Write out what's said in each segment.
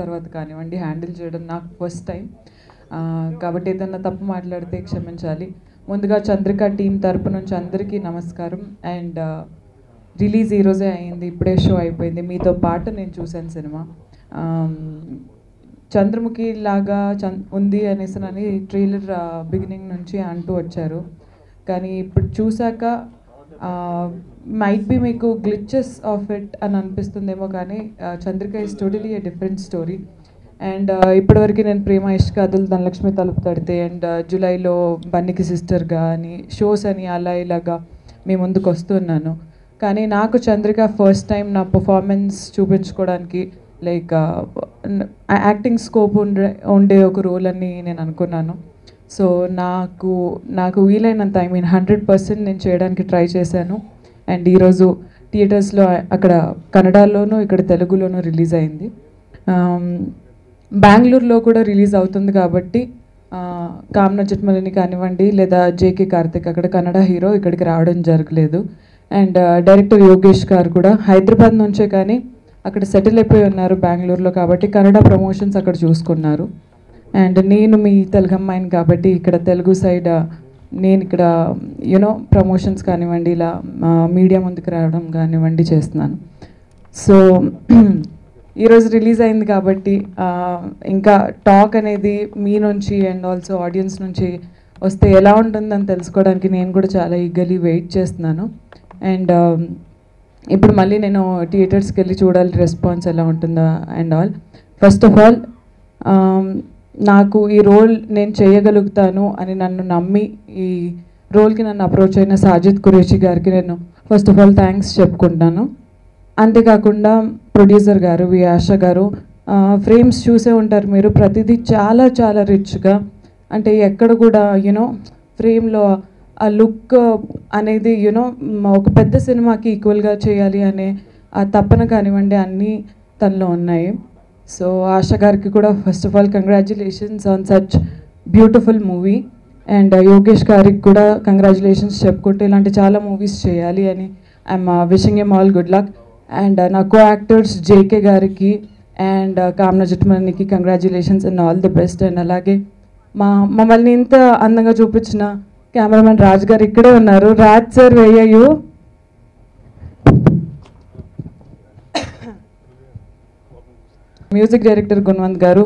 తర్వాత కానివ్వండి హ్యాండిల్ చేయడం నాకు ఫస్ట్ టైం. కాబట్టి ఏదన్నా తప్పు మాట్లాడితే క్షమించాలి. ముందుగా చంద్రిక టీం తరపు నుంచి అందరికీ నమస్కారం. అండ్ రిలీజ్ ఈరోజే అయింది, ఇప్పుడే షో అయిపోయింది. మీతో పాటు నేను చూశాను సినిమా. చంద్రముఖి లాగా ఉంది అనేసి ట్రైలర్ బిగినింగ్ నుంచి అంటూ వచ్చారు. కానీ ఇప్పుడు చూసాక మైట్ బి మీకు గ్లిచెస్ ఆఫ్ ఇట్ అని అనిపిస్తుందేమో, కానీ Chandrika is totally a different story. And ఇప్పటివరకు నేను ప్రేమ ఇష్క అదుల్ ధనలక్ష్మి తలుపు తడితే అండ్ జూలైలో బన్నీకి సిస్టర్గా అని షోస్ అని అలా ఇలాగా మీ ముందుకు వస్తున్నాను. కానీ నాకు చంద్రిక ఫస్ట్ టైం నా పర్ఫార్మెన్స్ చూపించుకోవడానికి లైక్ యాక్టింగ్ స్కోప్ ఉండే ఒక రోల్ అని నేను అనుకున్నాను. సో నాకు వీలైనంత 100% నేను చేయడానికి ట్రై చేశాను. అండ్ ఈరోజు థియేటర్స్లో అక్కడ కన్నడలోనూ ఇక్కడ తెలుగులోనూ రిలీజ్ అయింది. బెంగళూరులో కూడా రిలీజ్ అవుతుంది కాబట్టి కామ్నా జట్మలని కానివ్వండి లేదా జేకే కార్తిక్ అక్కడ కన్నడ హీరో ఇక్కడికి రావడం జరగలేదు. అండ్ డైరెక్టర్ యోగేష్ గారు కూడా హైదరాబాద్ నుంచే కానీ అక్కడ సెటిల్ అయిపోయి ఉన్నారు బెంగళూరులో, కాబట్టి కన్నడ ప్రమోషన్స్ అక్కడ చూసుకున్నారు. అండ్ నేను మీ తెలుగు అమ్మాయిని కాబట్టి ఇక్కడ తెలుగు సైడ్ నేను ఇక్కడ ప్రమోషన్స్ కానివ్వండి ఇలా మీడియా ముందుకు రావడం కానివ్వండి చేస్తున్నాను. సో ఈరోజు రిలీజ్ అయింది కాబట్టి ఇంకా టాక్ అనేది మీ నుంచి అండ్ ఆల్సో ఆడియన్స్ నుంచి వస్తే ఎలా ఉంటుందని తెలుసుకోవడానికి నేను కూడా చాలా ఈగర్లీ వెయిట్ చేస్తున్నాను. అండ్ ఇప్పుడు మళ్ళీ నేను థియేటర్స్కి వెళ్ళి చూడాలి రెస్పాన్స్ ఎలా ఉంటుందా and all. First of all నాకు ఈ రోల్ నేను చేయగలుగుతాను అని నన్ను నమ్మి ఈ రోల్కి నన్ను అప్రోచ్ అయిన సాజిద్ ఖురేషీ గారికి నేను ఫస్ట్ ఆఫ్ ఆల్ థ్యాంక్స్ చెప్పుకుంటాను. అంతేకాకుండా ప్రొడ్యూసర్ గారు వి ఆశ గారు, ఫ్రేమ్స్ చూసే ఉంటారు మీరు, ప్రతిదీ చాలా చాలా రిచ్గా, అంటే ఎక్కడ కూడా ఫ్రేమ్లో ఆ లుక్ అనేది ఒక పెద్ద సినిమాకి ఈక్వల్గా చేయాలి అనే ఆ తపన కానివ్వండి అన్నీ తనలో ఉన్నాయి. సో ఆశ గారికి కూడా first of all congratulations on such beautiful movie. And Yogesh గారికి కూడా కంగ్రాచ్యులేషన్స్ చెప్పుకుంటూ ఇలాంటి చాలా మూవీస్ చేయాలి అని I'm wishing M all good luck. And నా కో యాక్టర్స్ జేకే గారికి and Kamna జట్మనికి congratulations and all the best. And అలాగే మమ్మల్ని ఇంత అందంగా చూపించిన కెమెరామెన్ రాజ్ గారు ఇక్కడే ఉన్నారు. Raj sir వేయు. Music director Gunwant గారు,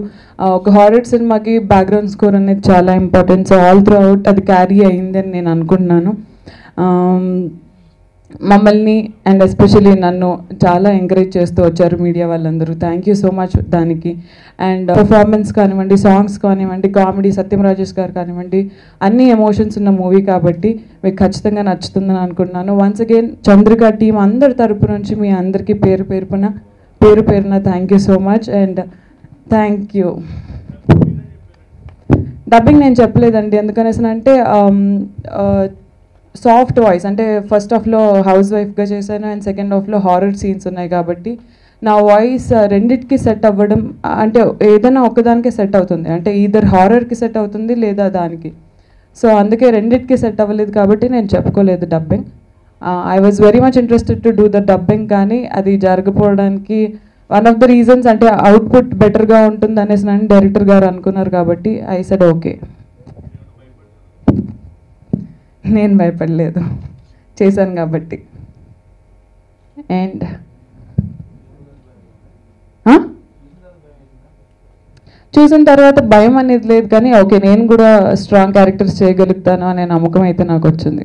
ఒక హారర్ సినిమాకి బ్యాక్గ్రౌండ్ స్కోర్ అనేది చాలా important. So all through out అది క్యారీ అయిందని నేను అనుకుంటున్నాను. మమ్మల్ని అండ్ ఎస్పెషలీ నన్ను చాలా ఎంకరేజ్ చేస్తూ వచ్చారు మీడియా వాళ్ళందరూ. థ్యాంక్ యూ సో మచ్ దానికి. అండ్ పర్ఫార్మెన్స్ కానివ్వండి, సాంగ్స్ కానివ్వండి, కామెడీ సత్యం రాజేష్ గారు కానివ్వండి, అన్ని ఎమోషన్స్ ఉన్న మూవీ కాబట్టి మీకు ఖచ్చితంగా నచ్చుతుందని అనుకుంటున్నాను. వన్స్ అగైన్ చంద్రిక టీం అందరి తరపు నుంచి మీ అందరికీ పేరు పేరున thank you so much. And thank you. Dubbing నేను చెప్పలేదండి, ఎందుకనేసి అంటే సాఫ్ట్ వాయిస్, అంటే ఫస్ట్ హాఫ్లో హౌస్ వైఫ్గా చేశాను అండ్ సెకండ్ హాఫ్లో హారర్ సీన్స్ ఉన్నాయి కాబట్టి నా వాయిస్ రెండిటికి సెట్ అవ్వడం, అంటే ఏదైనా ఒక్కదానికే సెట్ అవుతుంది, అంటే ఈధర్ హారర్కి సెట్ అవుతుంది లేదా దానికి. సో అందుకే రెండిటికి సెట్ అవ్వలేదు కాబట్టి నేను చెప్పుకోలేదు dubbing. I was very much interested to do the dubbing, కానీ అది జరగకపోవడానికి వన్ ఆఫ్ ద రీజన్స్ అంటే అవుట్పుట్ బెటర్గా ఉంటుంది అనేసి నన్ను డైరెక్టర్ గారు అనుకున్నారు కాబట్టి ఐ సెడ్ ఓకే. నేను భయపడలేదు, చేశాను కాబట్టి. అండ్ చూసిన తర్వాత భయం అనేది లేదు, కానీ ఓకే నేను కూడా స్ట్రాంగ్ క్యారెక్టర్స్ చేయగలుగుతాను అనే నమ్మకం అయితే నాకు వచ్చింది.